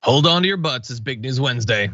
Hold on to your butts. It's Big News Wednesday.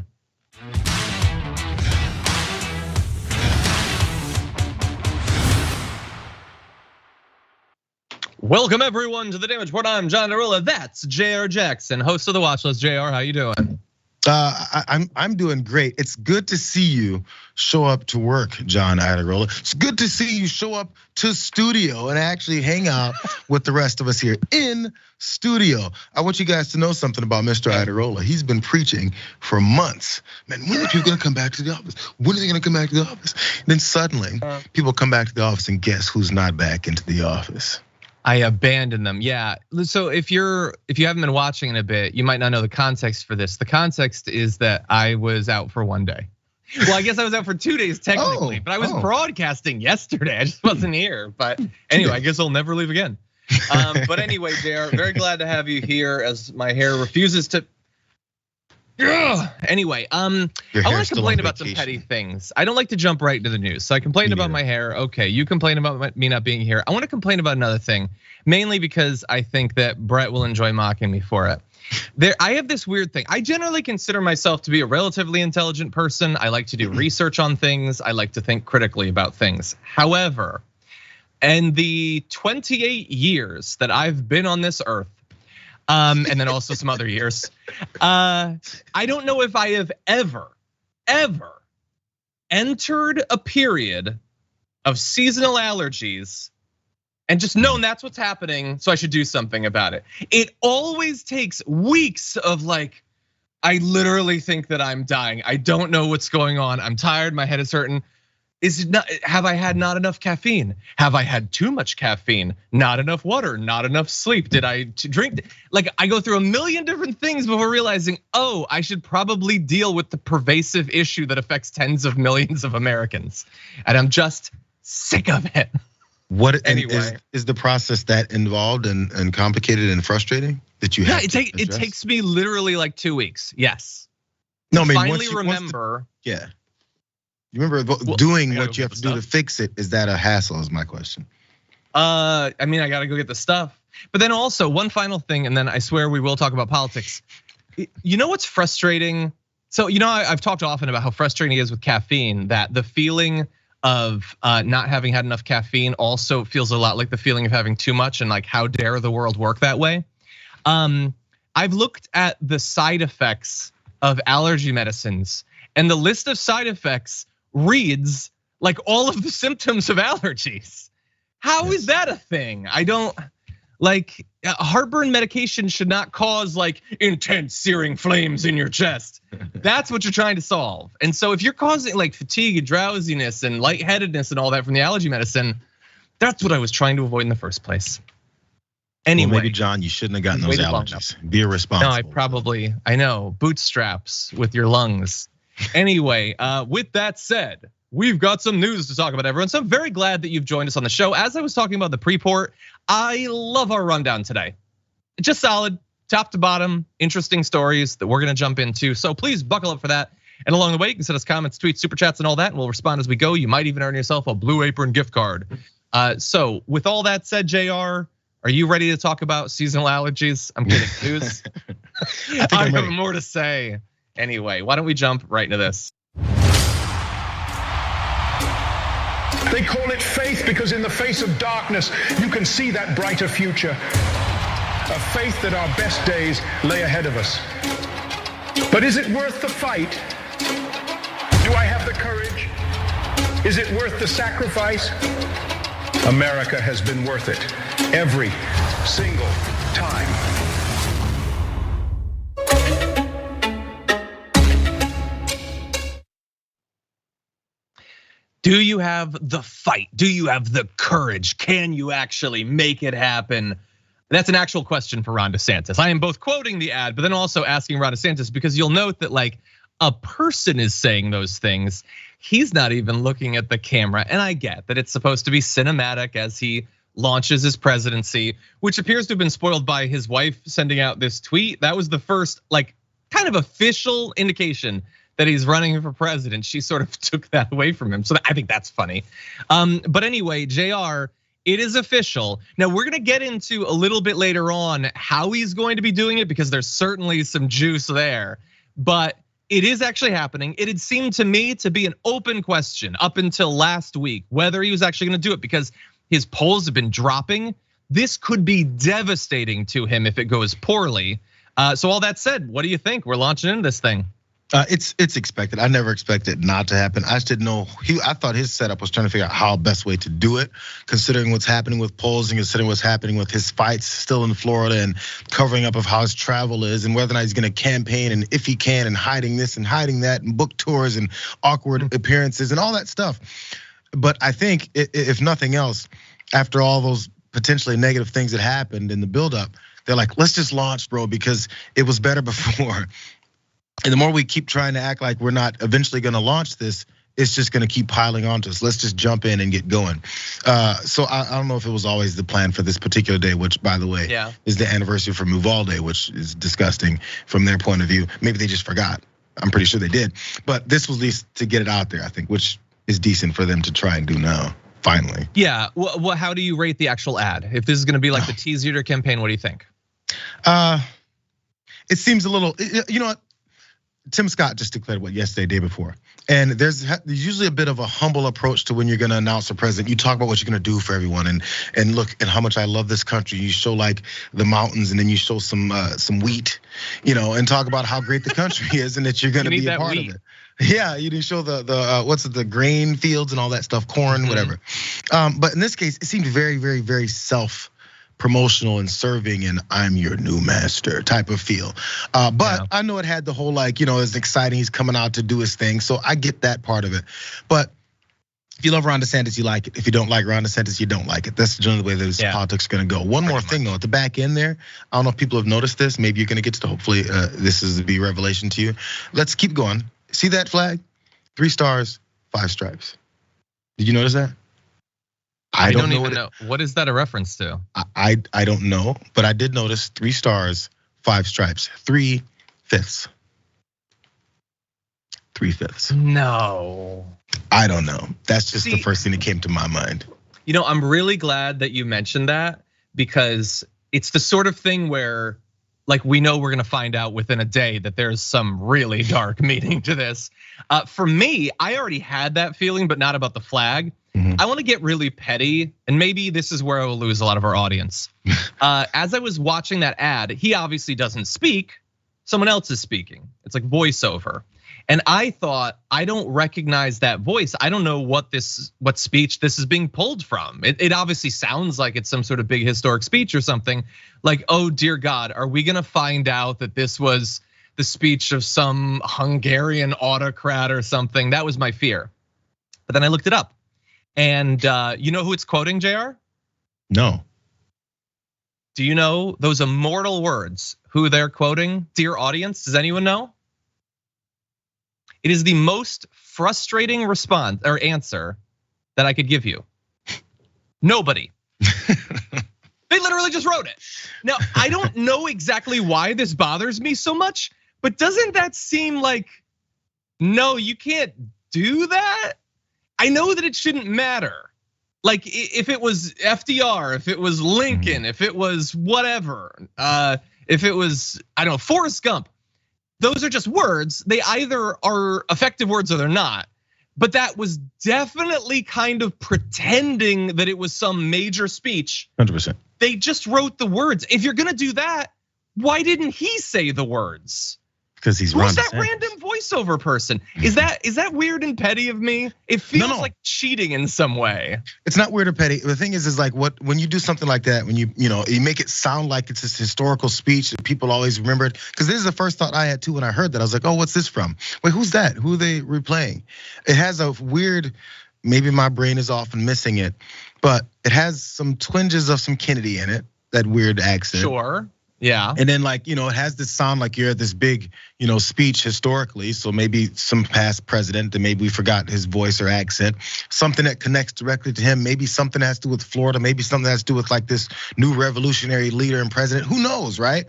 Welcome everyone to the Damage Report. I'm Iadarola. That's Jayar Jackson, host of the Watch List. Jayar, how you doing? I'm doing great. It's good to see you show up to work, John Iadarola. It's good to see you show up to studio and actually hang out with the rest of us here in studio. I want you guys to know something about Mr. Iadarola. He's been preaching for months. Man, when are people gonna come back to the office? When are they gonna come back to the office? Then suddenly, people come back to the office and guess who's not back into the office? I abandoned them. Yeah. So if you haven't been watching in a bit, you might not know the context for this. The context is that I was out for one day. Well, I guess I was out for 2 days technically, but I was broadcasting yesterday. I just wasn't here. But anyway, I guess I'll never leave again. But anyway, Jayar, very glad to have you here as my hair refuses to. Anyway, I want to complain about some petty things. I don't like to jump right into the news. So I complained about my hair. Okay, you complain about me not being here. I want to complain about another thing, mainly because I think that Brett will enjoy mocking me for it. I have this weird thing. I generally consider myself to be a relatively intelligent person. I like to do research on things. I like to think critically about things. However, in the 28 years that I've been on this earth, and then also some other years. I don't know if I have ever entered a period of seasonal allergies and just known that's what's happening, so I should do something about it. It always takes weeks of like, I literally think that I'm dying. I don't know what's going on. I'm tired, my head is hurting. Have I had not enough caffeine? Have I had too much caffeine? Not enough water, not enough sleep. Did I drink? Like I go through a million different things before realizing, I should probably deal with the pervasive issue that affects tens of millions of Americans. And I'm just sick of it. What anyway is the process that involved and complicated and frustrating that you have? Yeah, it takes me literally like 2 weeks. Yes. No, I mean, finally remember. Yeah. You remember doing what you have to do to fix it? Is that a hassle? Is my question. I mean, I gotta go get the stuff. But then also one final thing, and then I swear we will talk about politics. You know what's frustrating? So I've talked often about how frustrating it is with caffeine. That the feeling of not having had enough caffeine also feels a lot like the feeling of having too much, and like how dare the world work that way. I've looked at the side effects of allergy medicines, and the list of side effects reads like all of the symptoms of allergies. How is that a thing? I don't like heartburn medication should not cause like intense searing flames in your chest. That's what you're trying to solve. And so if you're causing like fatigue and drowsiness and lightheadedness and all that from the allergy medicine, that's what I was trying to avoid in the first place. Anyway, well, maybe John, you shouldn't have gotten those allergies. Be irresponsible. No, I know, bootstraps with your lungs. Anyway, with that said, we've got some news to talk about, everyone. So I'm very glad that you've joined us on the show. As I was talking about the pre-port, I love our rundown today. Just solid, top to bottom, interesting stories that we're gonna jump into. So please buckle up for that. And along the way, you can send us comments, tweets, super chats, and all that, and we'll respond as we go. You might even earn yourself a Blue Apron gift card. So with all that said, Jayar, are you ready to talk about seasonal allergies? I'm kidding, news. I have more to say. Anyway, why don't we jump right into this? They call it faith because in the face of darkness, you can see that brighter future. A faith that our best days lay ahead of us. But is it worth the fight? Do I have the courage? Is it worth the sacrifice? America has been worth it every single time. Do you have the fight? Do you have the courage? Can you actually make it happen? That's an actual question for Ron DeSantis. I am both quoting the ad, but then also asking Ron DeSantis because you'll note that like a person is saying those things. He's not even looking at the camera. And I get that it's supposed to be cinematic as he launches his presidency, which appears to have been spoiled by his wife sending out this tweet. That was the first like kind of official indication that he's running for president. She sort of took that away from him. So I think that's funny. But anyway, Jayar, It is official. Now we're gonna get into a little bit later on how he's going to be doing it because there's certainly some juice there. But it is actually happening. It had seemed to me to be an open question up until last week whether he was actually gonna do it because his polls have been dropping. This could be devastating to him if it goes poorly. So all that said, what do you think? We're launching into this thing. It's expected. I never expected not to happen. I just didn't know. I thought his setup was trying to figure out how best way to do it, considering what's happening with polls and considering what's happening with his fights still in Florida and covering up of how his travel is and whether or not he's going to campaign and if he can and hiding this and hiding that and book tours and awkward appearances and all that stuff. But I think if nothing else, after all those potentially negative things that happened in the buildup, they're like, let's just launch, bro, because it was better before. And the more we keep trying to act like we're not eventually gonna launch this, it's just gonna keep piling onto us. Let's just jump in and get going. So I don't know if it was always the plan for this particular day, which by the way, is the anniversary for Uvalde, which is disgusting from their point of view. Maybe they just forgot. I'm pretty sure they did. But this was at least to get it out there, I think, which is decent for them to try and do now, finally. Yeah, well, how do you rate the actual ad? If this is gonna be like the teaser to your campaign, what do you think? It seems a little, you know what? Tim Scott just declared yesterday, day before. And there's usually a bit of a humble approach to when you're gonna announce a president. You talk about what you're gonna do for everyone and look at how much I love this country. You show like the mountains and then you show some wheat, and talk about how great the country is and that you're gonna be a part of it. Yeah, you didn't show the grain fields and all that stuff, corn, whatever. But in this case, it seemed very, very, very self-promotional and serving and I'm your new master type of feel. But I know it had the whole it's exciting, he's coming out to do his thing. So I get that part of it. But if you love Ron DeSantis, you like it. If you don't like Ron DeSantis, you don't like it. That's generally the way this politics is gonna go. One more thing though, at the back end there, I don't know if people have noticed this. Maybe you're gonna get to hopefully this is to be revelation to you. Let's keep going. See that flag? 3 stars, 5 stripes. Did you notice that? I don't even know. What is that a reference to? I don't know, but I did notice 3 stars, 5 stripes, 3/5. 3/5. No. I don't know. That's just the first thing that came to my mind. I'm really glad that you mentioned that because it's the sort of thing where we know we're gonna find out within a day that there's some really dark meaning to this. For me, I already had that feeling, but not about the flag. I wanna get really petty, and maybe this is where I will lose a lot of our audience. As I was watching that ad, he obviously doesn't speak, someone else is speaking. It's like voiceover. And I thought, I don't recognize that voice. I don't know what speech this is being pulled from. It obviously sounds like it's some sort of big historic speech or something. Like, oh dear God, are we gonna find out that this was the speech of some Hungarian autocrat or something? That was my fear. But then I looked it up. And you know who it's quoting, Jayar? No. Do you know those immortal words, who they're quoting? Dear audience, does anyone know? It is the most frustrating response or answer that I could give you. Nobody. They literally just wrote it. Now, I don't know exactly why this bothers me so much, but doesn't that seem like, no, you can't do that? I know that it shouldn't matter. Like if it was FDR, if it was Lincoln, if it was whatever, if it was, I don't know, Forrest Gump. Those are just words. They either are effective words or they're not. But that was definitely kind of pretending that it was some major speech. 100%. They just wrote the words. If you're gonna do that, why didn't he say the words? Because he's Ron DeSantis. Who's that random voiceover person? Is that weird and petty of me? It feels like cheating in some way. It's not weird or petty. The thing is like when you do something like that, when you make it sound like it's this historical speech that people always remember it. Because this is the first thought I had too when I heard that. I was like, oh, what's this from? Wait, who's that? Who are they replaying? It has a weird, maybe my brain is off and missing it, but it has some twinges of some Kennedy in it, that weird accent. Sure. Yeah. And then it has this sound like you're at this big, speech historically. So maybe some past president that maybe we forgot his voice or accent, something that connects directly to him. Maybe something that has to do with Florida. Maybe something that has to do with like this new revolutionary leader and president. Who knows, right?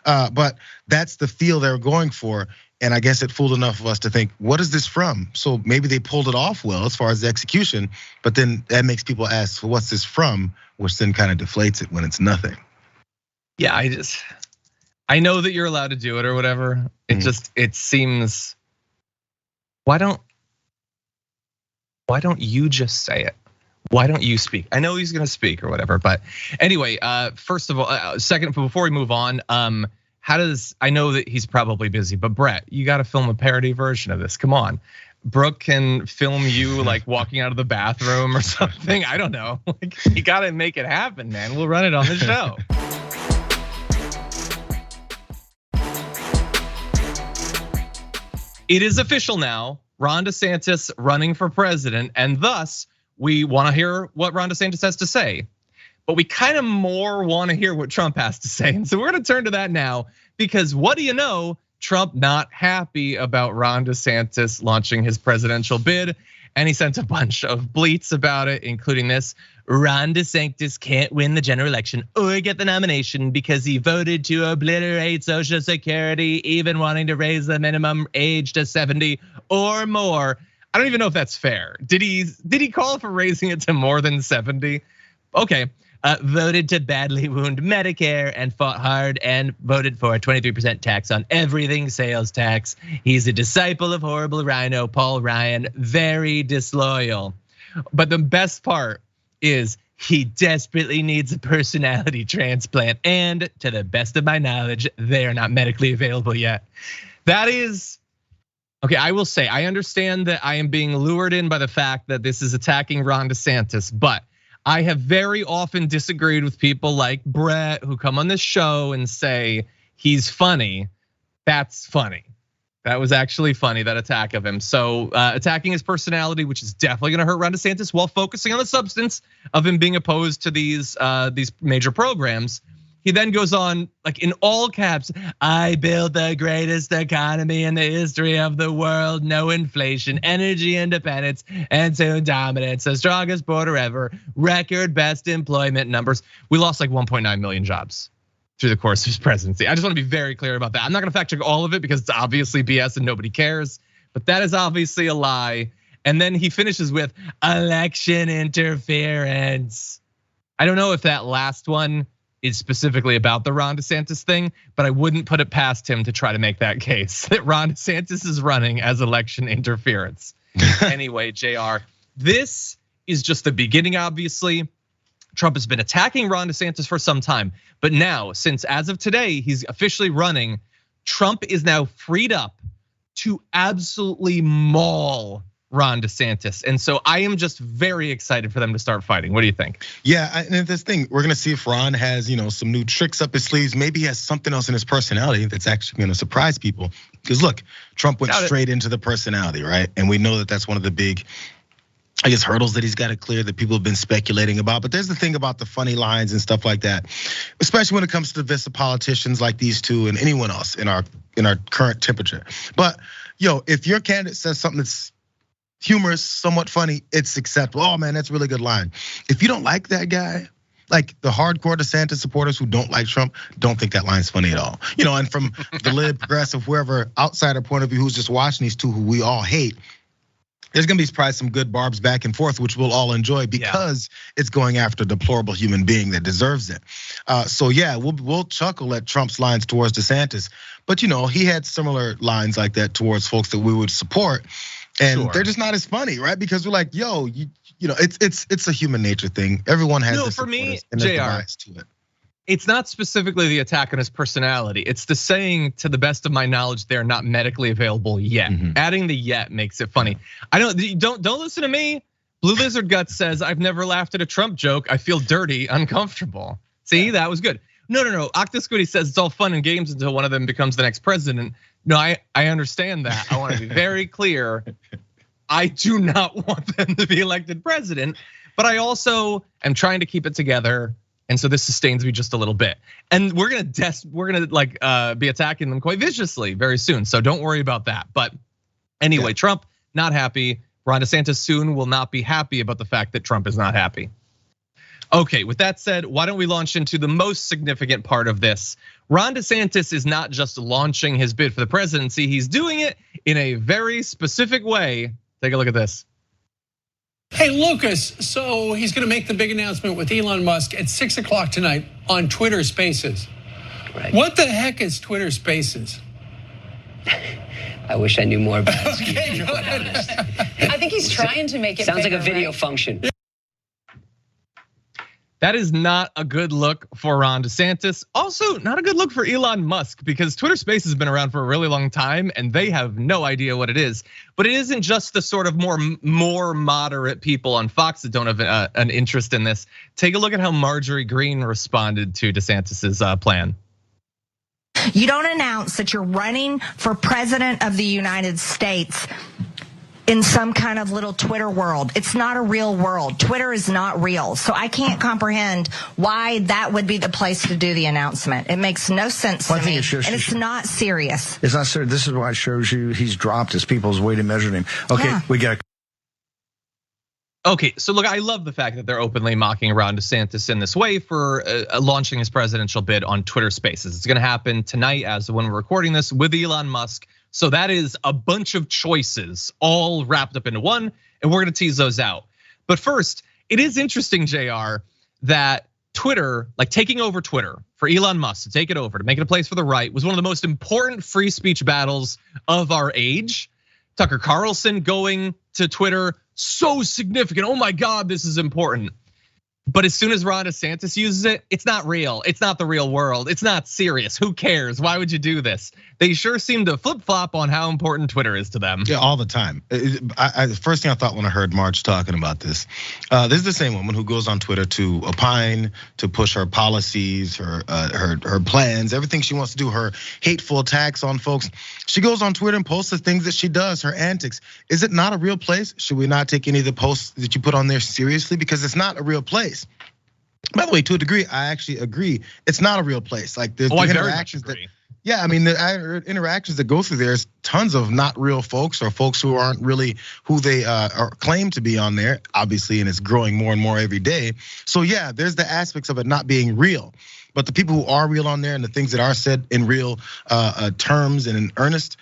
But that's the feel they're going for. And I guess it fooled enough of us to think, what is this from? So maybe they pulled it off well as far as the execution, but then that makes people ask, well, what's this from? Which then kind of deflates it when it's nothing. Yeah, I know that you're allowed to do it or whatever. It seems, why don't you just say it? Why don't you speak? I know he's gonna speak or whatever, but anyway, first of all, second, before we move on, I know that he's probably busy, but Brett, you gotta film a parody version of this, come on. Brooke can film you like walking out of the bathroom or something, I don't know. Like, you gotta make it happen, man, we'll run it on the show. It is official now, Ron DeSantis running for president, and thus, we wanna hear what Ron DeSantis has to say. But we kind of more wanna hear what Trump has to say. And so we're gonna turn to that now, because what do you know? Trump not happy about Ron DeSantis launching his presidential bid. And he sent a bunch of bleats about it, including this: Ron DeSantis can't win the general election or get the nomination because he voted to obliterate Social Security, even wanting to raise the minimum age to 70 or more. I don't even know if that's fair. Did he call for raising it to more than 70? Okay. Voted to badly wound Medicare and fought hard and voted for a 23% tax on everything sales tax. He's a disciple of horrible rhino Paul Ryan, very disloyal. But the best part is he desperately needs a personality transplant, and to the best of my knowledge, they are not medically available yet. That is, okay, I will say, I understand that I am being lured in by the fact that this is attacking Ron DeSantis, but I have very often disagreed with people like Brett who come on this show and say he's funny. That's funny. That was actually funny, that attack of him. So attacking his personality, which is definitely gonna hurt Ron DeSantis, while focusing on the substance of him being opposed to these major programs. He then goes on, like in all caps, I built the greatest economy in the history of the world, no inflation, energy independence, and soon dominance, the strongest border ever, record best employment numbers. We lost like 1.9 million jobs through the course of his presidency. I just wanna be very clear about that. I'm not gonna fact check all of it because it's obviously BS and nobody cares, but that is obviously a lie. And then he finishes with election interference. I don't know if that last one is specifically about the Ron DeSantis thing, but I wouldn't put it past him to try to make that case that Ron DeSantis is running as election interference. Anyway, Jayar, this is just the beginning, obviously. Trump has been attacking Ron DeSantis for some time, but now, since as of today, he's officially running, Trump is now freed up to absolutely maul Ron DeSantis. And so I am just very excited for them to start fighting. What do you think? Yeah, and this thing, we're gonna see if Ron has some new tricks up his sleeves. Maybe he has something else in his personality that's actually gonna surprise people. Because look, Trump went straight into the personality, right? And we know that that's one of the big, I guess, hurdles that he's got to clear that people have been speculating about. But there's the thing about the funny lines and stuff like that, especially when it comes to divisive politicians like these two and anyone else in our current temperature. But if your candidate says something that's humorous, somewhat funny, it's acceptable. Oh man, that's a really good line. If you don't like that guy, like the hardcore DeSantis supporters who don't like Trump, don't think that line's funny at all. And from the lib, progressive, whoever outsider point of view who's just watching these two who we all hate, there's gonna be probably some good barbs back and forth, which we'll all enjoy because it's going after a deplorable human being that deserves it. So yeah, we'll chuckle at Trump's lines towards DeSantis, but he had similar lines like that towards folks that we would support. And they're just not as funny, right? Because we're like, it's a human nature thing. Everyone has this for me, and Jayar, to it. It's not specifically the attack on his personality. It's the saying, to the best of my knowledge, they're not medically available yet. Adding the yet makes it funny. Don't listen to me. Blue Lizard Guts says, I've never laughed at a Trump joke. I feel dirty, uncomfortable. See, that was good. No. Octosquiddy says it's all fun and games until one of them becomes the next president. No, I understand that. I want to be very clear. I do not want them to be elected president, but I also am trying to keep it together. And so this sustains me just a little bit. And we're gonna be attacking them quite viciously very soon. So don't worry about that. But anyway, Trump not happy. Ron DeSantis soon will not be happy about the fact that Trump is not happy. Okay, with that said, why don't we launch into the most significant part of this? Ron DeSantis is not just launching his bid for the presidency, he's doing it in a very specific way. Take a look at this. Hey, Lucas, so he's gonna make the big announcement with Elon Musk at 6 o'clock tonight on Twitter Spaces. Right. What the heck is Twitter Spaces? I wish I knew more about it. Okay, to be quite honest. I think he's trying to make it Sounds bigger, like a video right? function. That is not a good look for Ron DeSantis. Also, not a good look for Elon Musk because Twitter Space has been around for a really long time and they have no idea what it is. But it isn't just the sort of more moderate people on Fox that don't have an interest in this. Take a look at how Marjorie Greene responded to DeSantis's plan. You don't announce that you're running for president of the United States in some kind of little Twitter world. It's not a real world. Twitter is not real. So I can't comprehend why that would be the place to do the announcement. It makes no sense to me, and it's not serious. It's not serious. This is why it shows you he's dropped his people's way to measure him. Okay, Yeah. we got. Okay, so look, I love the fact that they're openly mocking Ron DeSantis in this way for launching his presidential bid on Twitter Spaces. It's gonna happen tonight as when we're recording this with Elon Musk. So that is a bunch of choices all wrapped up into one, and we're gonna tease those out. But first, it is interesting, Jayar, that Twitter, like taking over Twitter for Elon Musk to take it over, to make it a place for the right, was one of the most important free speech battles of our age. Tucker Carlson going to Twitter, so significant. Oh my God, this is important. But as soon as Ron DeSantis uses it, it's not real. It's not the real world. It's not serious. Who cares? Why would you do this? They sure seem to flip-flop on how important Twitter is to them. Yeah, all the time. The first thing I thought when I heard Marge talking about this is the same woman who goes on Twitter to opine, to push her policies, her plans, everything she wants to do, her hateful attacks on folks. She goes on Twitter and posts the things that she does, her antics. Is it not a real place? Should we not take any of the posts that you put on there seriously? Because it's not a real place. By the way, to a degree, I actually agree. It's not a real place. Like the interactions that, yeah, I mean the interactions that go through there's tons of not real folks or folks who aren't really who they are claim to be on there, obviously, and it's growing more and more every day. So yeah, there's the aspects of it not being real. But the people who are real on there and the things that are said in real terms and in earnest,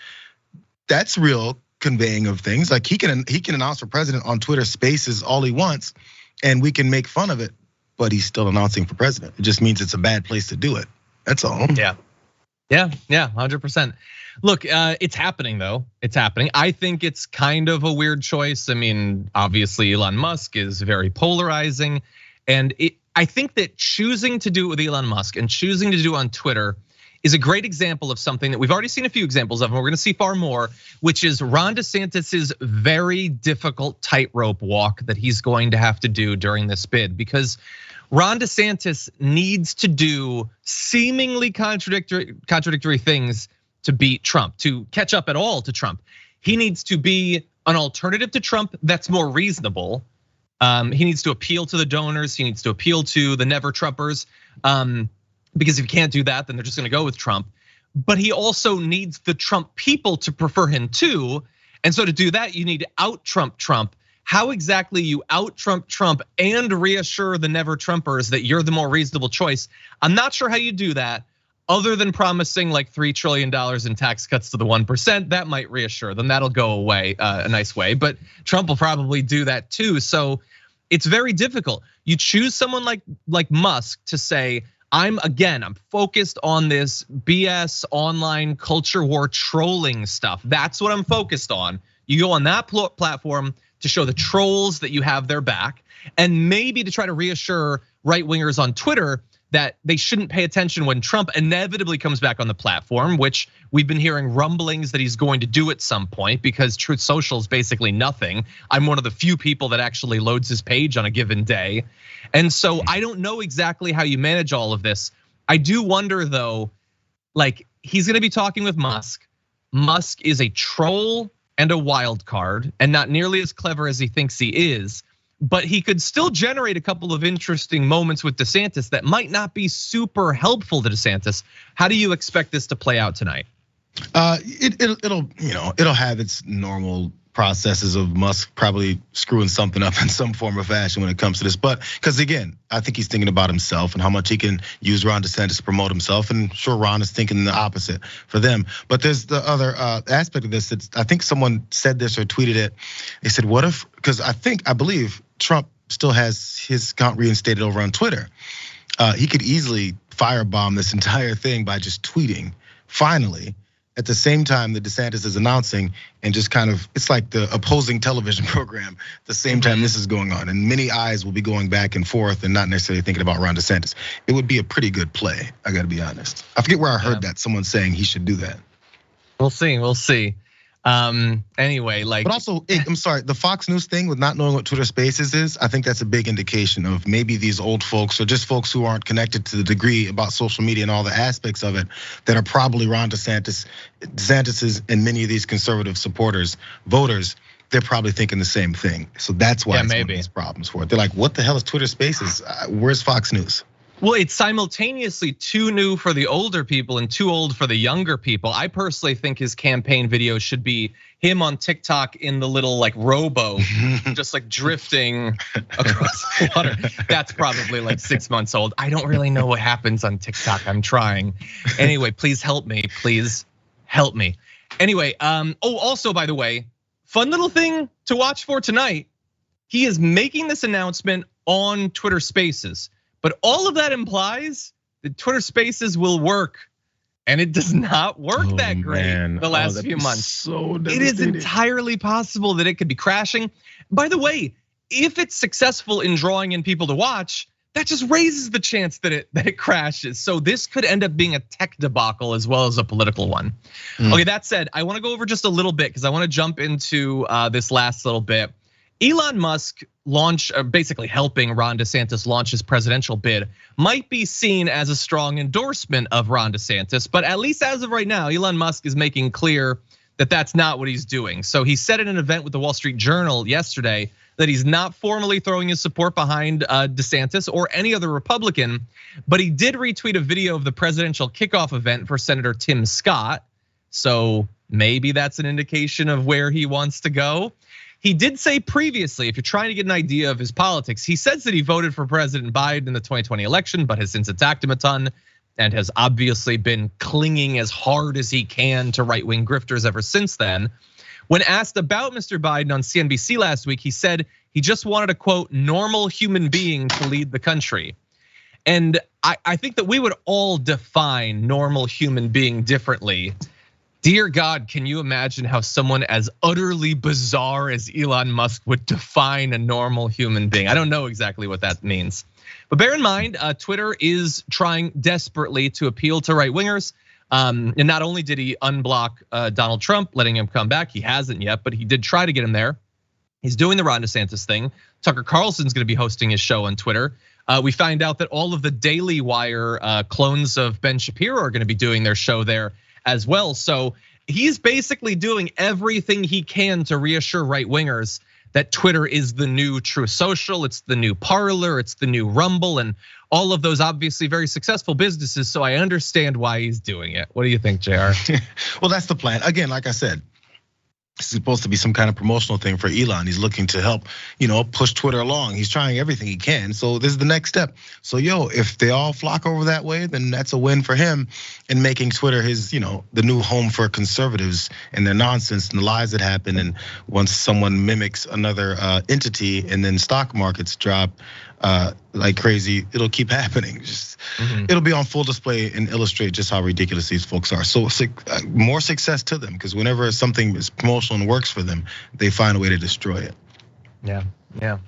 that's real conveying of things. Like he can announce for president on Twitter Spaces all he wants, and we can make fun of it, but he's still announcing for president. It just means it's a bad place to do it. That's all. Yeah, 100%. Look, it's happening though. It's happening. I think it's kind of a weird choice. I mean, obviously Elon Musk is very polarizing, and I think that choosing to do it with Elon Musk and choosing to do it on Twitter is a great example of something that we've already seen a few examples of, and we're gonna see far more, which is Ron DeSantis's very difficult tightrope walk that he's going to have to do during this bid. Because Ron DeSantis needs to do seemingly contradictory things to beat Trump, to catch up at all to Trump. He needs to be an alternative to Trump that's more reasonable. He needs to appeal to the donors. He needs to appeal to the never Trumpers. Because if you can't do that, then they're just gonna go with Trump. But he also needs the Trump people to prefer him too. And so to do that, you need to out-Trump Trump. How exactly you out-Trump Trump and reassure the never Trumpers that you're the more reasonable choice, I'm not sure how you do that, other than promising like $3 trillion in tax cuts to the 1%. That might reassure them, that'll go away a nice way. But Trump will probably do that too. So it's very difficult. You choose someone like Musk to say, I'm focused on this BS online culture war trolling stuff. That's what I'm focused on. You go on that platform to show the trolls that you have their back, and maybe to try to reassure right wingers on Twitter that they shouldn't pay attention when Trump inevitably comes back on the platform, which we've been hearing rumblings that he's going to do at some point because Truth Social is basically nothing. I'm one of the few people that actually loads his page on a given day. And so I don't know exactly how you manage all of this. I do wonder though, like he's gonna be talking with Musk. Musk is a troll and a wild card and not nearly as clever as he thinks he is. But he could still generate a couple of interesting moments with DeSantis that might not be super helpful to DeSantis. How do you expect this to play out tonight? It'll have its normal processes of Musk probably screwing something up in some form or fashion when it comes to this. But because again, I think he's thinking about himself and how much he can use Ron DeSantis to promote himself. And sure, Ron is thinking the opposite for them. But there's the other aspect of this. I think someone said this or tweeted it. They said, what if, because I believe Trump still has his account reinstated over on Twitter. He could easily firebomb this entire thing by just tweeting, finally, at the same time that DeSantis is announcing, and just kind of, it's like the opposing television program at the same time this is going on. And many eyes will be going back and forth and not necessarily thinking about Ron DeSantis. It would be a pretty good play, I gotta be honest. I forget where I heard that, someone saying he should do that. We'll see. Anyway, like, but also, I'm sorry, the Fox News thing with not knowing what Twitter Spaces is, I think that's a big indication of maybe these old folks or just folks who aren't connected to the degree about social media and all the aspects of it that are probably Ron DeSantis's and many of these conservative supporters, voters. They're probably thinking the same thing. So that's why it's one of these problems for it. They're like, what the hell is Twitter Spaces? Where's Fox News? Well, it's simultaneously too new for the older people and too old for the younger people. I personally think his campaign video should be him on TikTok in the little like rowboat, just like drifting across the water. That's probably like 6 months old. I don't really know what happens on TikTok. I'm trying. Anyway, please help me. Please help me. Anyway, also by the way, fun little thing to watch for tonight. He is making this announcement on Twitter Spaces. But all of that implies that Twitter Spaces will work, and it does not work that great the last few months. So it is entirely possible that it could be crashing. By the way, if it's successful in drawing in people to watch, that just raises the chance that it crashes. So this could end up being a tech debacle as well as a political one. Okay, that said, I want to go over just a little bit because I want to jump into this last little bit. Elon Musk basically helping Ron DeSantis launch his presidential bid might be seen as a strong endorsement of Ron DeSantis, but at least as of right now, Elon Musk is making clear that that's not what he's doing. So he said in an event with the Wall Street Journal yesterday that he's not formally throwing his support behind DeSantis or any other Republican, but he did retweet a video of the presidential kickoff event for Senator Tim Scott. So maybe that's an indication of where he wants to go. He did say previously, if you're trying to get an idea of his politics, he says that he voted for President Biden in the 2020 election, but has since attacked him a ton and has obviously been clinging as hard as he can to right-wing grifters ever since then. When asked about Mr. Biden on CNBC last week, he said he just wanted a quote, normal human being to lead the country. And I think that we would all define normal human being differently. Dear God, can you imagine how someone as utterly bizarre as Elon Musk would define a normal human being? I don't know exactly what that means. But bear in mind, Twitter is trying desperately to appeal to right-wingers. And not only did he unblock Donald Trump, letting him come back, he hasn't yet, but he did try to get him there. He's doing the Ron DeSantis thing. Tucker Carlson's gonna be hosting his show on Twitter. We find out that all of the Daily Wire clones of Ben Shapiro are gonna be doing their show there as well. So he's basically doing everything he can to reassure right-wingers that Twitter is the new True Social, it's the new Parler, it's the new Rumble, and all of those obviously very successful businesses. So I understand why he's doing it. What do you think, Jayar? Well, that's the plan. Again, like I said, this is supposed to be some kind of promotional thing for Elon. He's looking to help, push Twitter along. He's trying everything he can. So this is the next step. So if they all flock over that way, then that's a win for him in making Twitter his, the new home for conservatives and their nonsense and the lies that happen. And once someone mimics another entity and then stock markets drop like crazy, it'll keep happening. It'll be on full display and illustrate just how ridiculous these folks are. So more success to them, because whenever something is promotional and works for them, they find a way to destroy it. Yeah.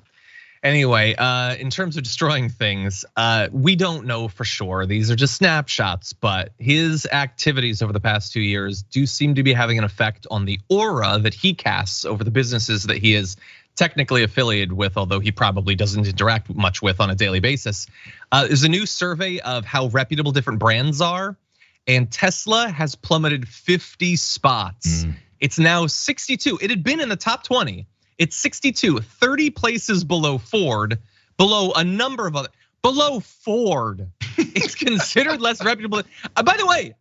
Anyway, in terms of destroying things, we don't know for sure. These are just snapshots, but his activities over the past 2 years do seem to be having an effect on the aura that he casts over the businesses that he is technically affiliated with, although he probably doesn't interact much with on a daily basis. There's a new survey of how reputable different brands are, and Tesla has plummeted 50 spots. It's now 62. It had been in the top 20. It's 62, 30 places below Ford, below a number of other, below Ford. It's considered less reputable. By the way,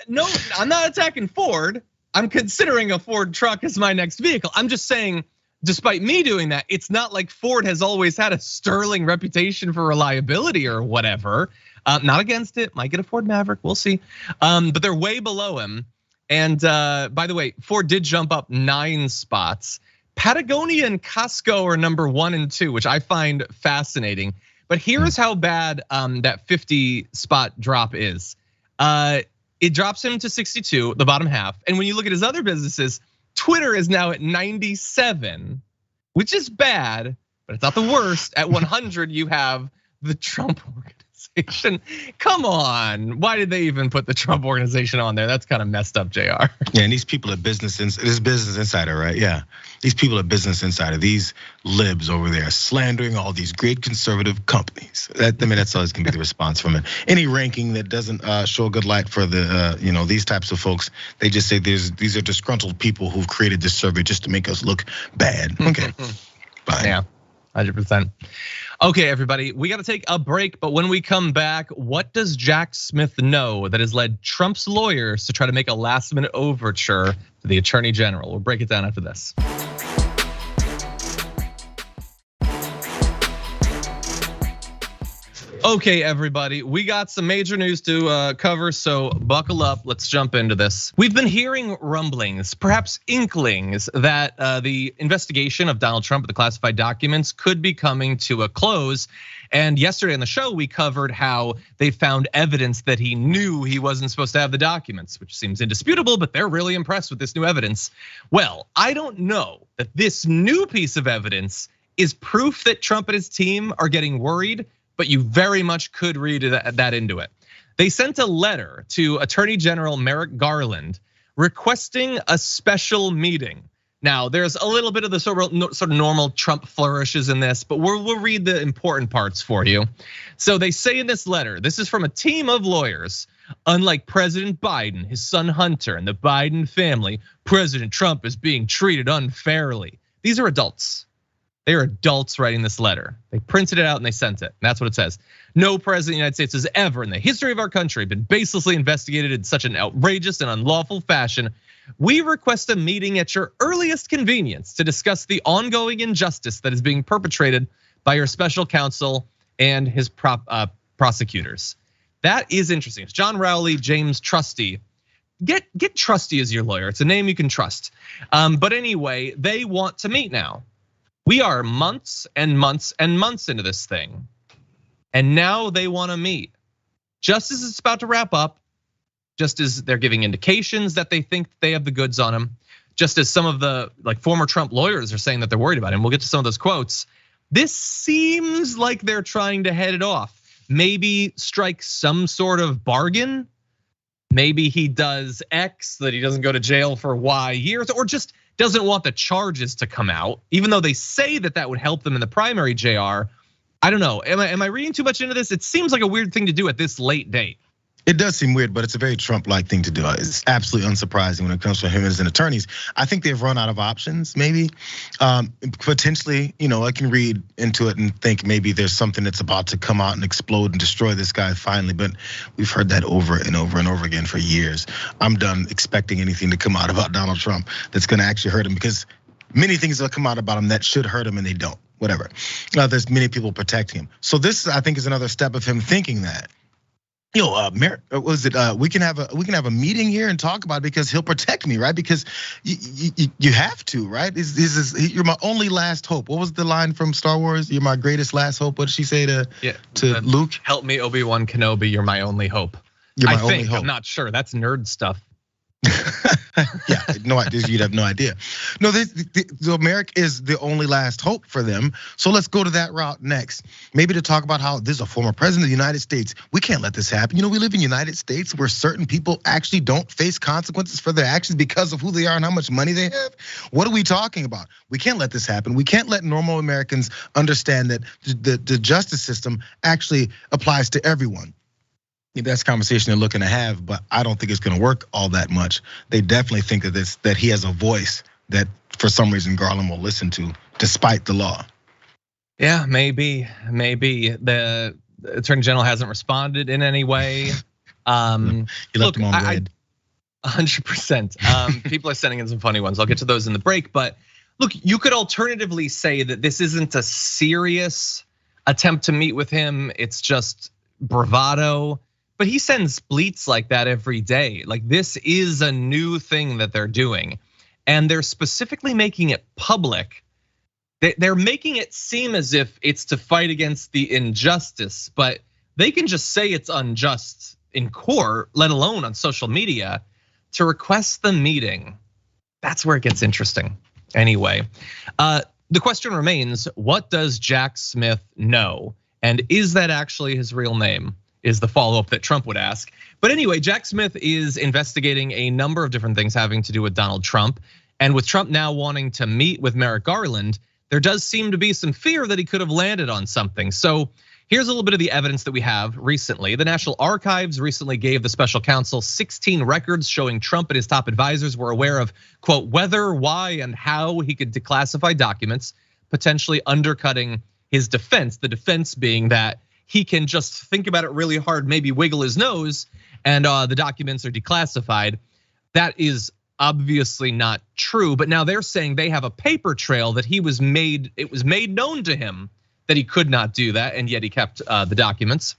no, I'm not attacking Ford. I'm considering a Ford truck as my next vehicle. I'm just saying, despite me doing that, it's not like Ford has always had a sterling reputation for reliability or whatever. Not against it, might get a Ford Maverick, we'll see. But they're way below him. And by the way, Ford did jump up 9 spots. Patagonia and Costco are number 1 and 2, which I find fascinating. But here's how bad that 50 spot drop is. It drops him to 62, the bottom half. And when you look at his other businesses, Twitter is now at 97, which is bad, but it's not the worst. At 100, you have the Trump organization. Come on, why did they even put the Trump organization on there? That's kind of messed up, Jayar. Yeah, and these people at Business Insider, right? Yeah, these people at Business Insider, these libs over there slandering all these great conservative companies. That's always gonna be the response from it. Any ranking that doesn't show a good light for the, these types of folks, they just say these are disgruntled people who've created this survey just to make us look bad. Okay, fine. Yeah, 100%. Okay, everybody, we got to take a break, but when we come back, what does Jack Smith know that has led Trump's lawyers to try to make a last-minute overture to the Attorney General? We'll break it down after this. Okay, everybody, we got some major news to cover, so buckle up, let's jump into this. We've been hearing rumblings, perhaps inklings, that the investigation of Donald Trump with the classified documents could be coming to a close. And yesterday on the show, we covered how they found evidence that he knew he wasn't supposed to have the documents, which seems indisputable, but they're really impressed with this new evidence. Well, I don't know that this new piece of evidence is proof that Trump and his team are getting worried, but you very much could read that into it. They sent a letter to Attorney General Merrick Garland requesting a special meeting. Now, there's a little bit of the sort of normal Trump flourishes in this, but we'll read the important parts for you. So they say in this letter, this is from a team of lawyers. Unlike President Biden, his son Hunter, and the Biden family, President Trump is being treated unfairly. These are adults. They are adults writing this letter. They printed it out and they sent it. And that's what it says. No president of the United States has ever in the history of our country been baselessly investigated in such an outrageous and unlawful fashion. We request a meeting at your earliest convenience to discuss the ongoing injustice that is being perpetrated by your special counsel and his prosecutors. That is interesting. It's John Rowley, James Trusty. Get Trusty as your lawyer. It's a name you can trust. But anyway, they want to meet now. We are months and months and months into this thing. And now they want to meet. Just as it's about to wrap up, just as they're giving indications that they think they have the goods on him, just as some of the former Trump lawyers are saying that they're worried about him. We'll get to some of those quotes. This seems like they're trying to head it off. Maybe strike some sort of bargain. Maybe he does X, that he doesn't go to jail for Y years, or just doesn't want the charges to come out, even though they say that would help them in the primary, Jayar. I don't know, am I reading too much into this? It seems like a weird thing to do at this late date. It does seem weird, but it's a very Trump-like thing to do. It's absolutely unsurprising when it comes from him as an attorneys. I think they've run out of options, maybe. Potentially, I can read into it and think maybe there's something that's about to come out and explode and destroy this guy finally, but we've heard that over and over and over again for years. I'm done expecting anything to come out about Donald Trump that's gonna actually hurt him, because many things will come out about him that should hurt him and they don't, whatever. There's many people protecting him. So this, I think, is another step of him thinking that, Merrick, we can have a meeting here and talk about it because he'll protect me, right? Because you have to, right? You're my only last hope. What was the line from Star Wars? You're my greatest last hope. What did she say to Luke? Help me, Obi-Wan Kenobi. You're my only hope. You're my only hope. I'm not sure. That's nerd stuff. Yeah, no idea. You'd have no idea. No, Merrick is the only last hope for them. So let's go to that route next. Maybe to talk about how this is a former president of the United States. We can't let this happen. We live in the United States where certain people actually don't face consequences for their actions because of who they are and how much money they have. What are we talking about? We can't let this happen. We can't let normal Americans understand that the justice system actually applies to everyone. That's a conversation they're looking to have, but I don't think it's going to work all that much. They definitely think that he has a voice that for some reason Garland will listen to, despite the law. Yeah, maybe the Attorney General hasn't responded in any way. You left him on red. 100%. People are sending in some funny ones. I'll get to those in the break. But look, you could alternatively say that this isn't a serious attempt to meet with him. It's just bravado. But he sends bleats like that every day. Like, this is a new thing that they're doing. And they're specifically making it public. They're making it seem as if it's to fight against the injustice, but they can just say it's unjust in court, let alone on social media, to request the meeting. That's where it gets interesting. Anyway, the question remains, what does Jack Smith know? And is that actually his real name? Is the follow-up that Trump would ask. But anyway, Jack Smith is investigating a number of different things having to do with Donald Trump. And with Trump now wanting to meet with Merrick Garland, there does seem to be some fear that he could have landed on something. So here's a little bit of the evidence that we have recently. The National Archives recently gave the special counsel 16 records showing Trump and his top advisors were aware of, quote, whether, why, and how he could declassify documents, potentially undercutting his defense. The defense being that he can just think about it really hard, maybe wiggle his nose, and the documents are declassified. That is obviously not true, but now they're saying they have a paper trail that it was made known to him that he could not do that, and yet he kept the documents.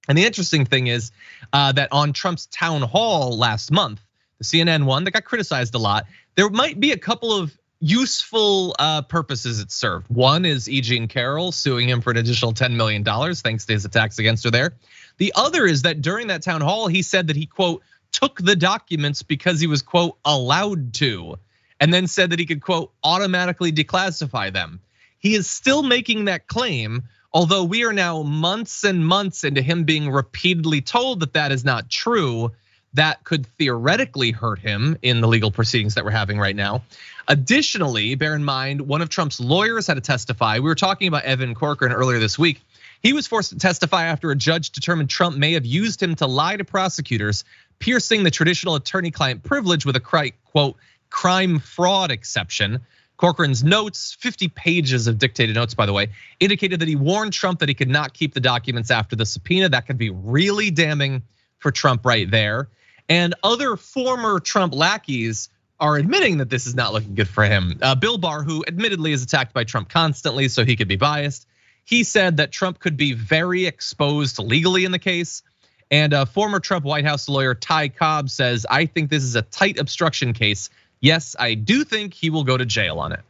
And the interesting thing is that on Trump's town hall last month, the CNN one that got criticized a lot, there might be a couple of useful purposes it served. One is E. Jean Carroll suing him for an additional $10 million thanks to his attacks against her there. The other is that during that town hall, he said that he, quote, took the documents because he was, quote, allowed to, and then said that he could, quote, automatically declassify them. He is still making that claim, although we are now months and months into him being repeatedly told that that is not true. That could theoretically hurt him in the legal proceedings that we're having right now. Additionally, bear in mind, one of Trump's lawyers had to testify. We were talking about Evan Corcoran earlier this week. He was forced to testify after a judge determined Trump may have used him to lie to prosecutors, piercing the traditional attorney-client privilege with a, quote, crime fraud exception. Corcoran's notes, 50 pages of dictated notes, by the way, indicated that he warned Trump that he could not keep the documents after the subpoena. That could be really damning for Trump right there. And other former Trump lackeys are admitting that this is not looking good for him. Bill Barr, who admittedly is attacked by Trump constantly, so he could be biased, he said that Trump could be very exposed legally in the case. And former Trump White House lawyer Ty Cobb says, I think this is a tight obstruction case. Yes, I do think he will go to jail on it.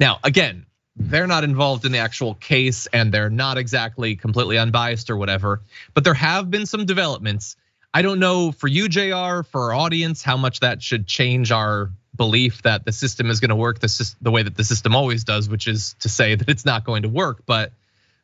Now, again, they're not involved in the actual case and they're not exactly completely unbiased or whatever, but there have been some developments. I don't know for you, Jayar, for our audience, how much that should change our belief that the system is gonna work the way that the system always does, which is to say that it's not going to work, but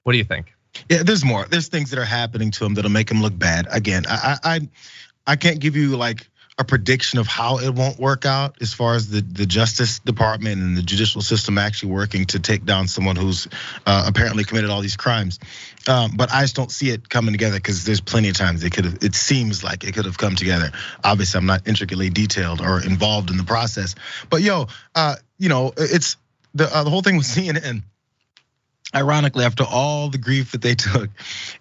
what do you think? Yeah, there's more. There's things that are happening to him that'll make him look bad. Again, I can't give you like a prediction of how it won't work out as far as the Justice Department and the judicial system actually working to take down someone who's apparently committed all these crimes. But I just don't see it coming together because there's plenty of times it seems like it could have come together. Obviously, I'm not intricately detailed or involved in the process. But it's the whole thing with CNN. Ironically, after all the grief that they took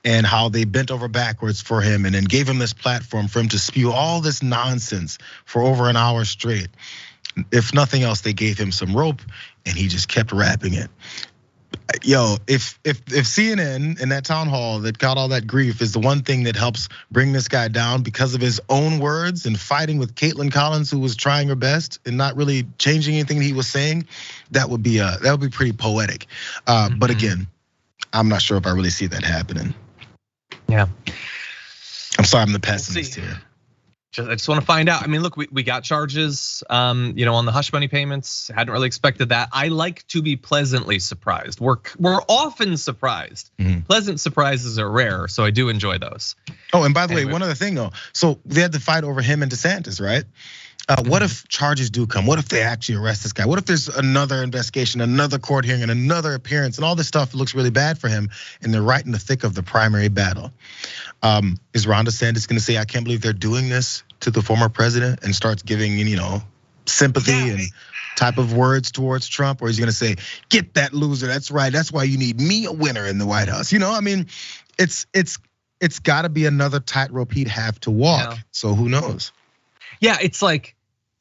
and how they bent over backwards for him and then gave him this platform for him to spew all this nonsense for over an hour straight, if nothing else, they gave him some rope and he just kept rapping it. If CNN in that town hall that got all that grief is the one thing that helps bring this guy down because of his own words and fighting with Caitlin Collins, who was trying her best and not really changing anything he was saying, that would be pretty poetic. But again, I'm not sure if I really see that happening. Yeah, I'm sorry, I'm the pessimist here. I just want to find out. I mean, look, we got charges, on the hush money payments. Hadn't really expected that. I like to be pleasantly surprised. We're often surprised. Pleasant surprises are rare, so I do enjoy those. Oh, and by the way, one other thing though. So they had to fight over him and DeSantis, right? What if charges do come? What if they actually arrest this guy? What if there's another investigation, another court hearing, and another appearance, and all this stuff looks really bad for him, and they're right in the thick of the primary battle? Is Ron DeSantis gonna say, I can't believe they're doing this to the former president, and starts giving, sympathy and type of words towards Trump? Or he's gonna say, get that loser, that's right, that's why you need me a winner in the White House. It's gotta be another tightrope he'd have to walk, so who knows? Yeah, it's like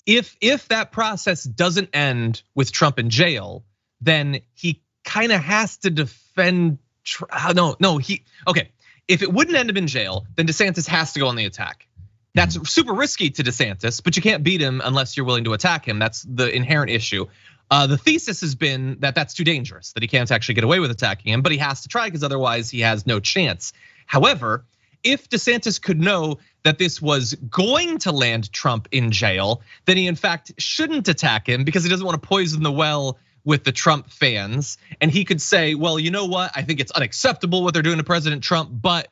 if that process doesn't end with Trump in jail, then he kind of has to defend. Okay. If it wouldn't end up in jail, then DeSantis has to go on the attack. That's super risky to DeSantis, but you can't beat him unless you're willing to attack him. That's the inherent issue. The thesis has been that that's too dangerous, that he can't actually get away with attacking him, but he has to try because otherwise he has no chance. However, if DeSantis could know that this was going to land Trump in jail, then he in fact shouldn't attack him because he doesn't want to poison the well with the Trump fans. And he could say, well, you know what? I think it's unacceptable what they're doing to President Trump, but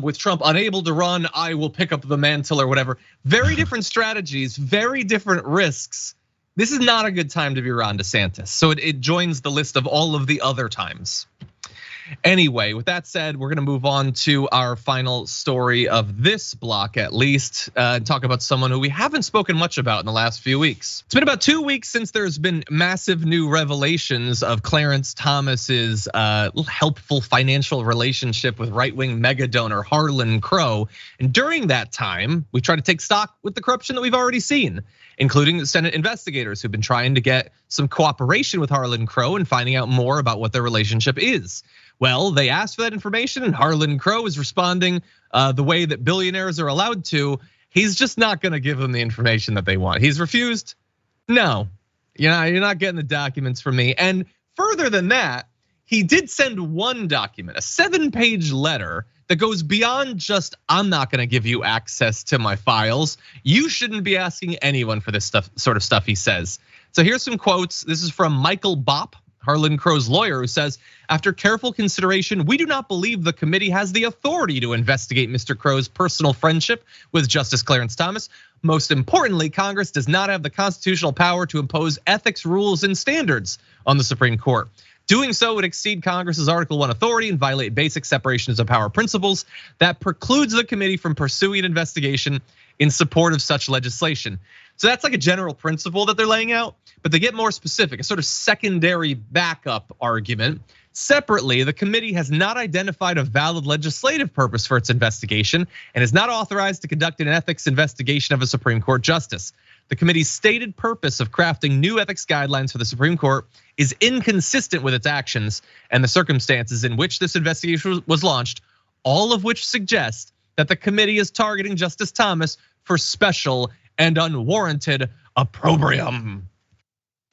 with Trump unable to run, I will pick up the mantle or whatever. Very different strategies, very different risks. This is not a good time to be Ron DeSantis. So it joins the list of all of the other times. Anyway, with that said, we're gonna move on to our final story of this block, at least, and talk about someone who we haven't spoken much about in the last few weeks. It's been about 2 weeks since there's been massive new revelations of Clarence Thomas's helpful financial relationship with right-wing mega donor Harlan Crow. And during that time, we tried to take stock with the corruption that we've already seen, including the Senate investigators who've been trying to get some cooperation with Harlan Crow and finding out more about what their relationship is. Well, they asked for that information and Harlan Crow is responding the way that billionaires are allowed to. He's just not gonna give them the information that they want. He's refused. No, you're not getting the documents from me. And further than that, he did send one document, a 7-page letter that goes beyond just, I'm not gonna give you access to my files. You shouldn't be asking anyone for this sort of stuff, he says. So here's some quotes. This is from Michael Bopp, Harlan Crow's lawyer, who says, after careful consideration, we do not believe the committee has the authority to investigate Mr. Crow's personal friendship with Justice Clarence Thomas. Most importantly, Congress does not have the constitutional power to impose ethics rules and standards on the Supreme Court. Doing so would exceed Congress's Article 1 authority and violate basic separations of power principles that precludes the committee from pursuing an investigation in support of such legislation. So that's like a general principle that they're laying out, but they get more specific, a sort of secondary backup argument. Separately, the committee has not identified a valid legislative purpose for its investigation and is not authorized to conduct an ethics investigation of a Supreme Court justice. The committee's stated purpose of crafting new ethics guidelines for the Supreme Court is inconsistent with its actions and the circumstances in which this investigation was launched, all of which suggest that the committee is targeting Justice Thomas for special and unwarranted opprobrium.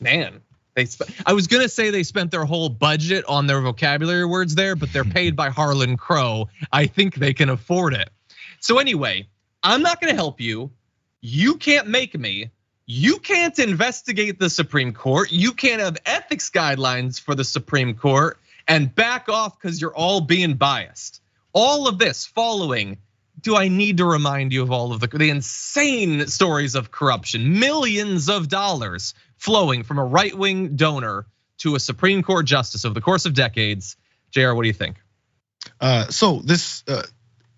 Man, I was gonna say they spent their whole budget on their vocabulary words there, but they're paid by Harlan Crow. I think they can afford it. So anyway, I'm not gonna help you. You can't make me. You can't investigate the Supreme Court. You can't have ethics guidelines for the Supreme Court and back off because you're all being biased. All of this following. Do I need to remind you of all of the insane stories of corruption, millions of dollars flowing from a right-wing donor to a Supreme Court justice over the course of decades? Jayar, what do you think? So this,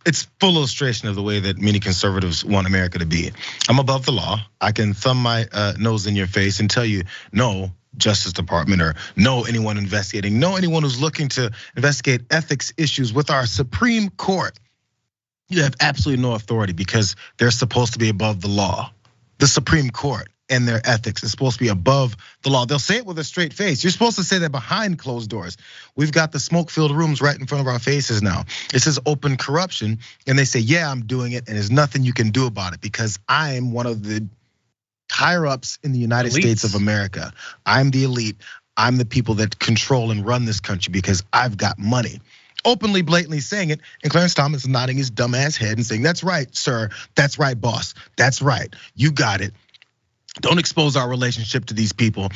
it's full illustration of the way that many conservatives want America to be. I'm above the law. I can thumb my nose in your face and tell you, no, Justice Department, or no anyone investigating, no anyone who's looking to investigate ethics issues with our Supreme Court. You have absolutely no authority because they're supposed to be above the law. The Supreme Court and their ethics is supposed to be above the law. They'll say it with a straight face. You're supposed to say that behind closed doors. We've got the smoke-filled rooms right in front of our faces now. It says open corruption, and they say, yeah, I'm doing it, and there's nothing you can do about it because I'm one of the higher ups in the United States of America. I'm the elite. I'm the people that control and run this country because I've got money. Openly, blatantly saying it, and Clarence Thomas is nodding his dumb ass head and saying, that's right, sir, that's right, boss, that's right, you got it. Don't expose our relationship to these people.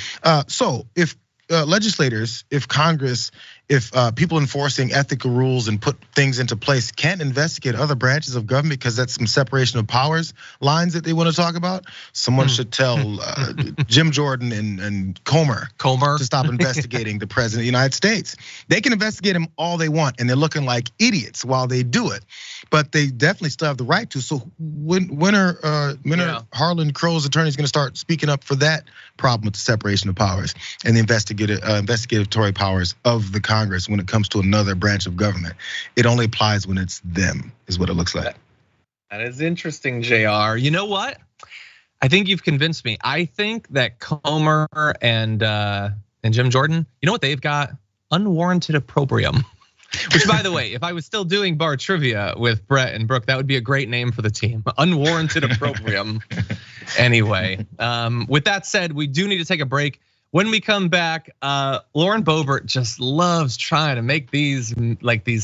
So if legislators, if Congress, if people enforcing ethical rules and put things into place can't investigate other branches of government because that's some separation of powers lines that they want to talk about, someone should tell Jim Jordan and Comer to stop investigating the president of the United States. They can investigate him all they want and they're looking like idiots while they do it, but they definitely still have the right to. So when are Harlan Crow's attorneys gonna start speaking up for that problem with the separation of powers and the investigatory powers of the Congress when it comes to another branch of government? It only applies when it's them, is what it looks like. That is interesting, Jayar. You know what? I think you've convinced me. I think that Comer and Jim Jordan, you know what they've got? Unwarranted opprobrium. Which, by the way, if I was still doing bar trivia with Brett and Brooke, that would be a great name for the team. Unwarranted opprobrium. Anyway, with that said, we do need to take a break. When we come back, Lauren Boebert just loves trying to make these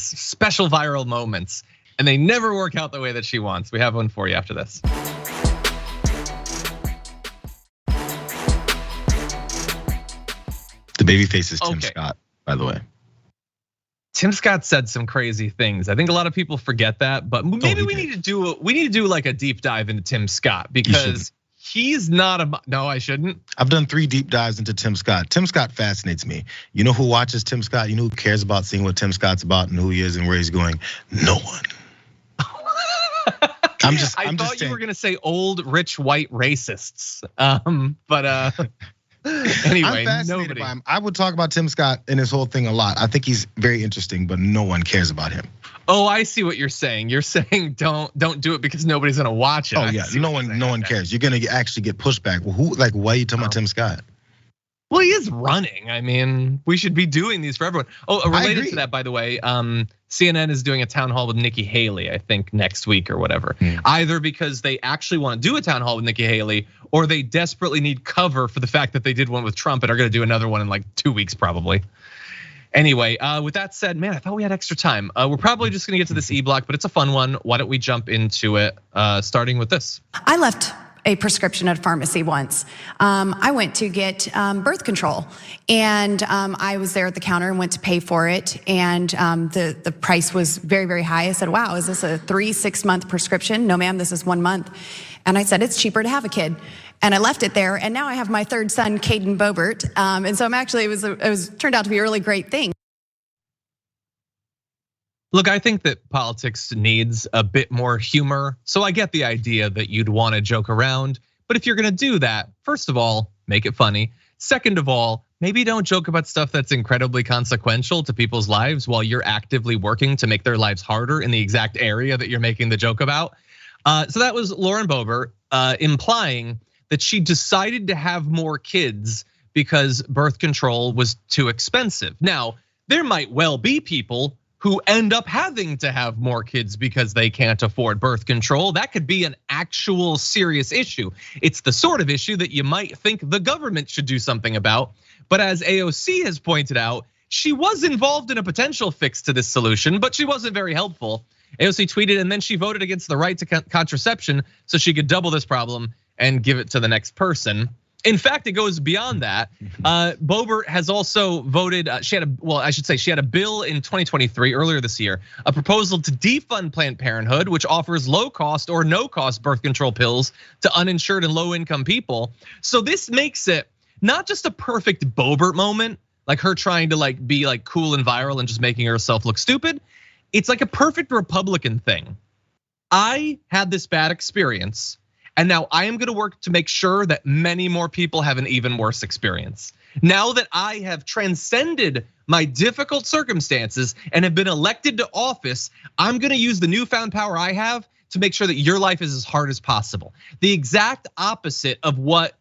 special viral moments, and they never work out the way that she wants. We have one for you after this. The babyface is Tim Scott, by the way. Tim Scott said some crazy things. I think a lot of people forget that, but maybe we need to do like a deep dive into Tim Scott, because he's not no, I shouldn't. I've done 3 deep dives into Tim Scott. Tim Scott fascinates me. You know who watches Tim Scott? You know who cares about seeing what Tim Scott's about and who he is and where he's going? No one. I thought you were gonna say old, rich, white racists. But anyway, I'm fascinated by him. I would talk about Tim Scott and his whole thing a lot. I think he's very interesting, but no one cares about him. Oh, I see what you're saying. You're saying don't do it because nobody's gonna watch it. Oh yeah, no one cares. You're gonna actually get pushback. Well, why are you talking about Tim Scott? Well, he is running. I mean, we should be doing these for everyone. Oh, related to that, by the way, CNN is doing a town hall with Nikki Haley, I think next week or whatever. Either because they actually want to do a town hall with Nikki Haley, or they desperately need cover for the fact that they did one with Trump and are going to do another one in like 2 weeks probably. Anyway, with that said, man, I thought we had extra time. We're probably just going to get to this E-block, but it's a fun one. Why don't we jump into it, starting with this? I left a prescription at a pharmacy once. I went to get birth control, and I was there at the counter and went to pay for it, and the price was very, very high. I said, wow, is this a 3-6 month prescription? No, ma'am, this is 1 month. And I said, it's cheaper to have a kid. And I left it there, and now I have my 3rd son, Caden Boebert. And so I'm actually, it turned out to be a really great thing. Look, I think that politics needs a bit more humor. So I get the idea that you'd want to joke around. But if you're gonna do that, first of all, make it funny. Second of all, maybe don't joke about stuff that's incredibly consequential to people's lives while you're actively working to make their lives harder in the exact area that you're making the joke about. So that was Lauren Boebert implying that she decided to have more kids because birth control was too expensive. Now, there might well be people who end up having to have more kids because they can't afford birth control. That could be an actual serious issue. It's the sort of issue that you might think the government should do something about. But as AOC has pointed out, she was involved in a potential fix to this solution, but she wasn't very helpful. AOC tweeted, and then she voted against the right to contraception so she could double this problem and give it to the next person. In fact, it goes beyond that. Boebert has also voted, she had a bill in 2023, earlier this year, a proposal to defund Planned Parenthood, which offers low cost or no cost birth control pills to uninsured and low income people. So this makes it not just a perfect Boebert moment, like her trying to be cool and viral and just making herself look stupid. It's like a perfect Republican thing. I had this bad experience, and now I am gonna work to make sure that many more people have an even worse experience. Now that I have transcended my difficult circumstances and have been elected to office, I'm gonna use the newfound power I have to make sure that your life is as hard as possible. The exact opposite of what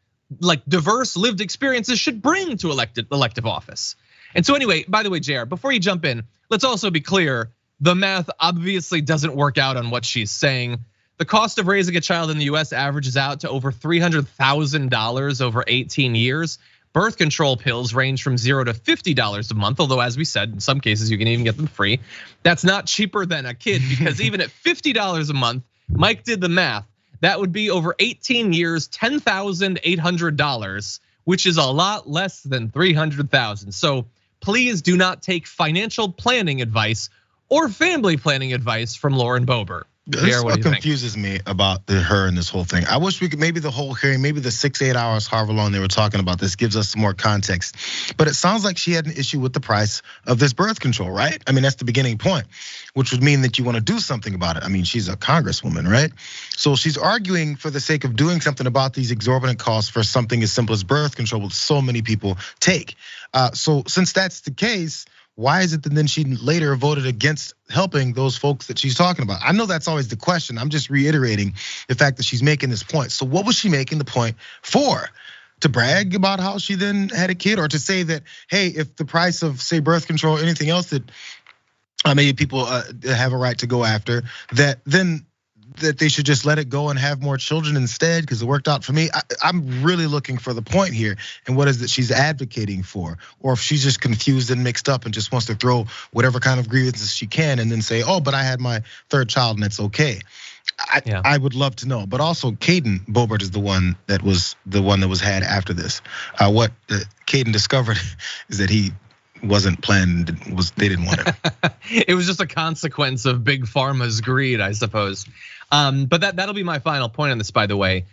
diverse lived experiences should bring to elective office. And so anyway, by the way, Jayar, before you jump in, let's also be clear, the math obviously doesn't work out on what she's saying. The cost of raising a child in the US averages out to over $300,000 over 18 years. Birth control pills range from $0 to $50 a month, although as we said, in some cases you can even get them free. That's not cheaper than a kid, because even at $50 a month, Mike did the math, that would be over 18 years, $10,800, which is a lot less than $300,000. So please do not take financial planning advice or family planning advice from Lauren Boebert. This what confuses me about her and this whole thing. I wish we could, maybe the whole hearing, maybe the 6-8 hours, however long they were talking about this, gives us some more context. But it sounds like she had an issue with the price of this birth control, right? I mean, that's the beginning point, which would mean that you want to do something about it. I mean, she's a congresswoman, right? So she's arguing for the sake of doing something about these exorbitant costs for something as simple as birth control, which so many people take. So since that's the case, why is it that then she later voted against helping those folks that she's talking about? I know that's always the question. I'm just reiterating the fact that she's making this point. So what was she making the point for? To brag about how she then had a kid, or to say that, hey, if the price of, say, birth control or anything else that maybe people have a right to go after, that then that they should just let it go and have more children instead because it worked out for me. I'm really looking for the point here and what is that she's advocating for, or if she's just confused and mixed up and just wants to throw whatever kind of grievances she can and then say, oh, but I had my third child and it's okay. I would love to know, but also Caden Boebert is the one that was had after this. What Caden discovered is that he wasn't planned, they didn't want it. It was just a consequence of big pharma's greed, I suppose. But that'll be my final point on this, by the way.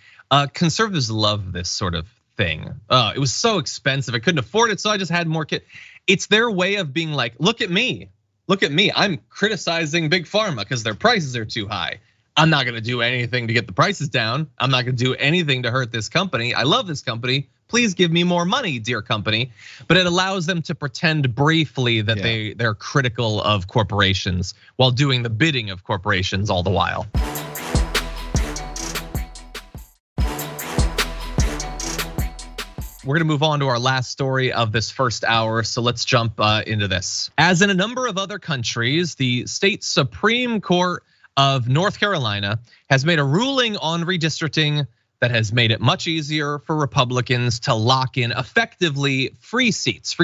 Conservatives love this sort of thing. It was so expensive, I couldn't afford it, so I just had more kids. It's their way of being like, look at me. I'm criticizing big pharma because their prices are too high. I'm not gonna do anything to get the prices down. I'm not gonna do anything to hurt this company. I love this company. Please give me more money, dear company. But it allows them to pretend briefly that they're critical of corporations while doing the bidding of corporations all the while. We're gonna move on to our last story of this first hour, so let's jump into this. As in a number of other countries, the state Supreme Court of North Carolina has made a ruling on redistricting that has made it much easier for Republicans to lock in effectively free seats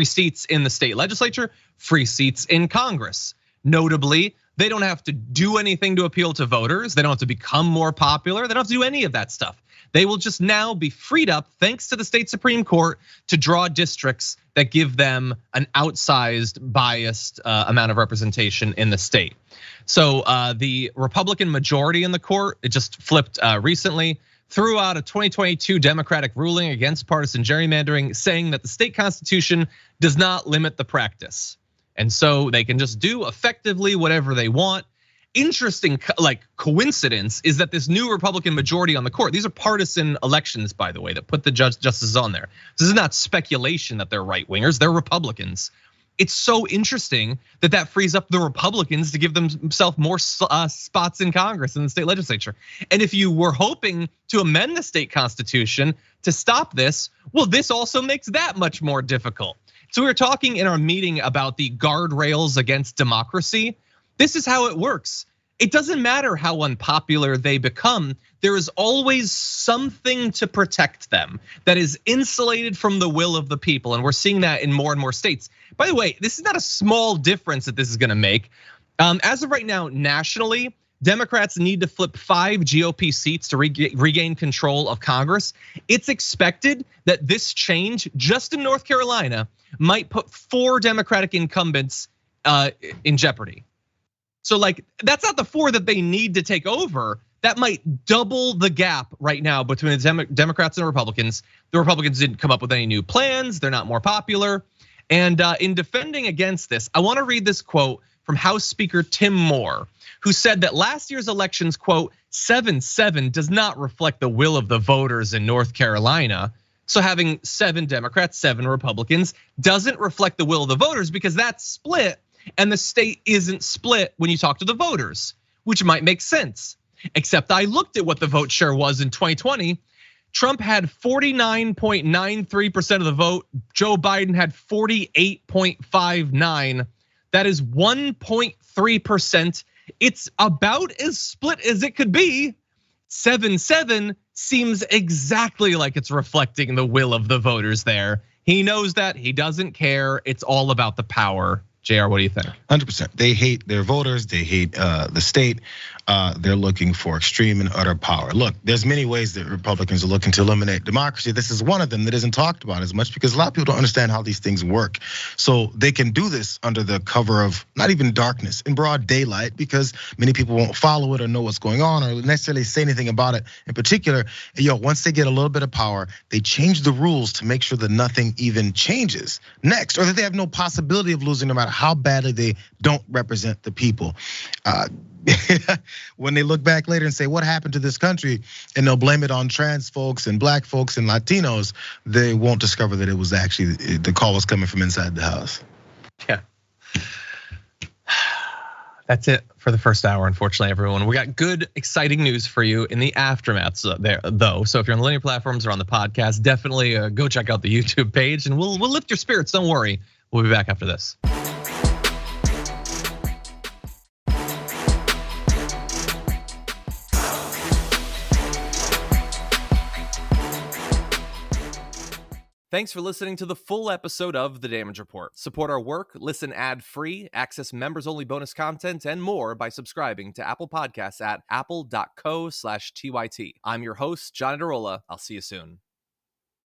in the state legislature, free seats in Congress. Notably, they don't have to do anything to appeal to voters. They don't have to become more popular. They don't have to do any of that stuff. They will just now be freed up, thanks to the state Supreme Court, to draw districts that give them an outsized, biased amount of representation in the state. So the Republican majority in the court, it just flipped recently, threw out a 2022 Democratic ruling against partisan gerrymandering, saying that the state constitution does not limit the practice. And so they can just do effectively whatever they want. Interesting, like, coincidence is that this new Republican majority on the court, these are partisan elections, by the way, that put the justices on there. This is not speculation that they're right wingers, they're Republicans. It's so interesting that frees up the Republicans to give themselves more spots in Congress and the state legislature. And if you were hoping to amend the state constitution to stop this, well, this also makes that much more difficult. So we were talking in our meeting about the guardrails against democracy. This is how it works. It doesn't matter how unpopular they become, there is always something to protect them that is insulated from the will of the people. And we're seeing that in more and more states. By the way, this is not a small difference that this is gonna make. As of right now, nationally, Democrats need to flip 5 GOP seats to regain control of Congress. It's expected that this change, just in North Carolina, might put 4 Democratic incumbents in jeopardy. So like, that's not the 4 that they need to take over. That might double the gap right now between the Democrats and Republicans. The Republicans didn't come up with any new plans. They're not more popular. And in defending against this, I wanna read this quote from House Speaker Tim Moore, who said that last year's elections, quote, 7-7 does not reflect the will of the voters in North Carolina. So having 7 Democrats, 7 Republicans doesn't reflect the will of the voters because that's split. And the state isn't split when you talk to the voters, which might make sense. Except I looked at what the vote share was in 2020. Trump had 49.93% of the vote. Joe Biden had 48.59. That is 1.3%. It's about as split as it could be. 7-7 seems exactly like it's reflecting the will of the voters there. He knows that, he doesn't care. It's all about the power. Jayar, what do you think? 100%. They hate their voters. They hate the state. They're looking for extreme and utter power. Look, there's many ways that Republicans are looking to eliminate democracy. This is one of them that isn't talked about as much because a lot of people don't understand how these things work. So they can do this under the cover of not even darkness, in broad daylight, because many people won't follow it or know what's going on or necessarily say anything about it in particular. Once they get a little bit of power, they change the rules to make sure that nothing even changes next, or that they have no possibility of losing no matter how badly they don't represent the people. When they look back later and say, what happened to this country? And they'll blame it on trans folks and black folks and Latinos, they won't discover that it was actually, the call was coming from inside the house. Yeah. That's it for the first hour, unfortunately, everyone. We got good, exciting news for you in the aftermath there, though. So if you're on the linear platforms or on the podcast, definitely go check out the YouTube page, and we'll lift your spirits. Don't worry. We'll be back after this. Thanks for listening to the full episode of The Damage Report. Support our work, listen ad-free, access members-only bonus content, and more by subscribing to Apple Podcasts at apple.co/TYT. I'm your host, John Iadarola. I'll see you soon.